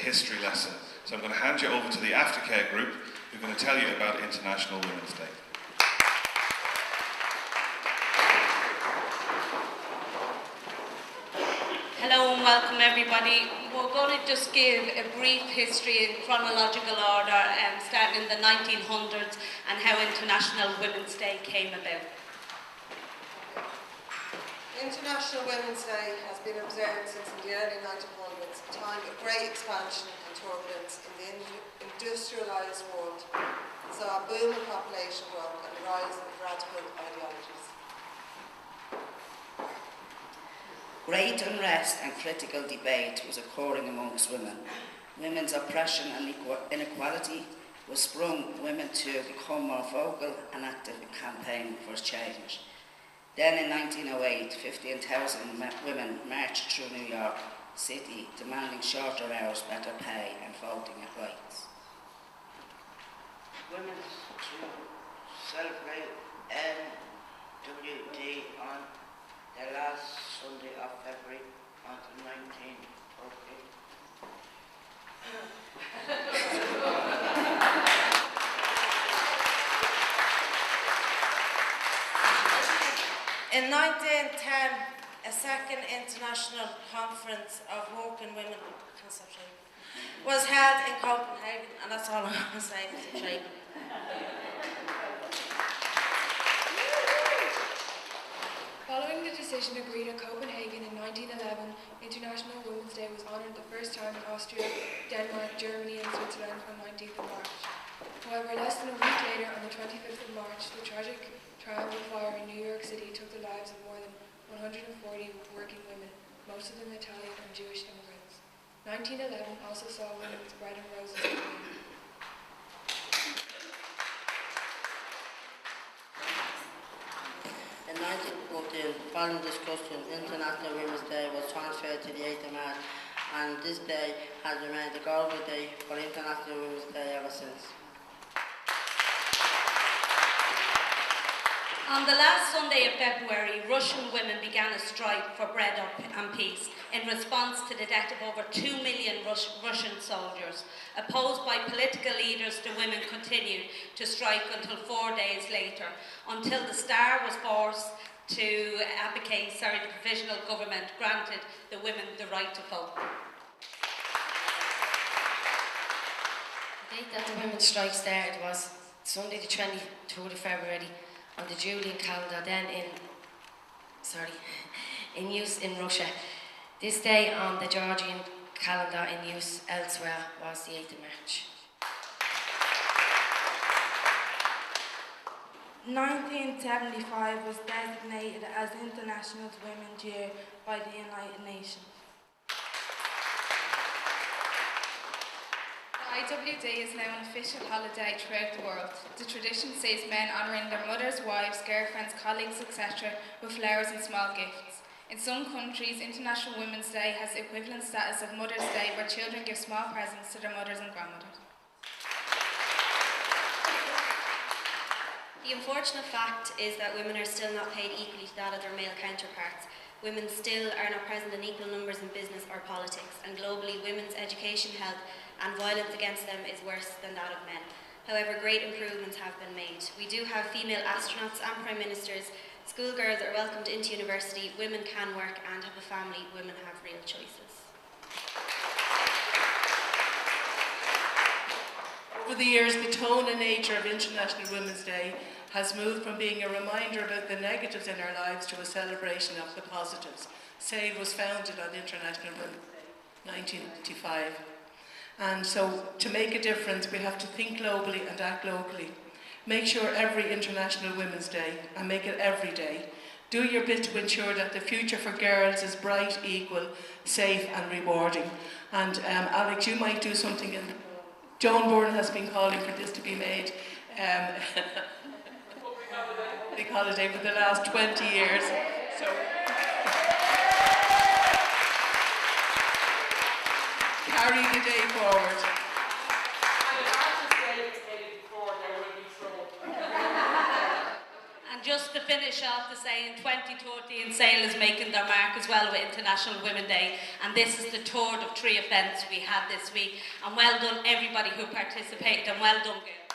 history lesson. So I'm going to hand you over to the aftercare group, who are going to tell you about International Women's Day. Hello and welcome everybody. We're going to just give a brief history in chronological order, starting in the 1900s and how International Women's Day came about. International Women's Day has been observed since the early 1900s, a time of great expansion and turbulence in the industrialised world. Saw a boom in population growth and the rise of radical ideologies. Great unrest and critical debate was occurring amongst women. Women's oppression and inequality was sprung women to become more vocal and active in campaigning for change. Then in 1908, 15,000 women marched through New York City demanding shorter hours, better pay and voting rights. Women to celebrate NWD on the last Sunday of February until 1940. In 1910, a second international conference of working women was held in Copenhagen, and that's all I'm going to say because it's shaking. Following the decision agreed at Copenhagen in 1911, International Women's Day was honoured the first time in Austria, Denmark, Germany and Switzerland on 19th of March. However, less than a week later, on the 25th of March, the tragic Triangle Fire in New York City took the lives of more than 140 working women, most of them Italian and Jewish immigrants. 1911 also saw women's bread and roses campaign. In 1914, following discussion, International Women's Day was transferred to the 8th of March, and this day has remained the global day for International Women's Day ever since. On the last Sunday of February, Russian women began a strike for bread and peace in response to the death of over 2 million Russian soldiers. Opposed by political leaders, the women continued to strike until 4 days later, until the Star was forced to abdicate, the provisional government granted the women the right to vote. The date that the women's strike started was Sunday the 23rd of February on the Julian calendar, then in use in Russia. This day on the Georgian calendar in use elsewhere was the 8th of March. 1975 was designated as International Women's Year by the United Nations. The IWD is now an official holiday throughout the world. The tradition sees men honouring their mothers, wives, girlfriends, colleagues, etc. with flowers and small gifts. In some countries, International Women's Day has the equivalent status of Mother's Day, where children give small presents to their mothers and grandmothers. The unfortunate fact is that women are still not paid equally to that of their male counterparts. Women still are not present in equal numbers in business or politics, and globally women's education, health and violence against them is worse than that of men. However, great improvements have been made. We do have female astronauts and prime ministers, schoolgirls are welcomed into university, women can work and have a family, women have real choices. Over the years, the tone and nature of International Women's Day has moved from being a reminder about the negatives in our lives to a celebration of the positives. Saol was founded on International Women's Day, 1985. And so, to make a difference, we have to think globally and act locally. Make sure every International Women's Day, and make it every day. Do your bit to ensure that the future for girls is bright, equal, safe and rewarding. And Alex, you might do something in... Joan Byrne has been calling for this to be made big holiday for the last 20 years. So carry the day forward. And just to finish off to say in 2013, Saol is making their mark as well with International Women's Day, and this is the third of 3 events we had this week. And well done everybody who participated, and well done, girls.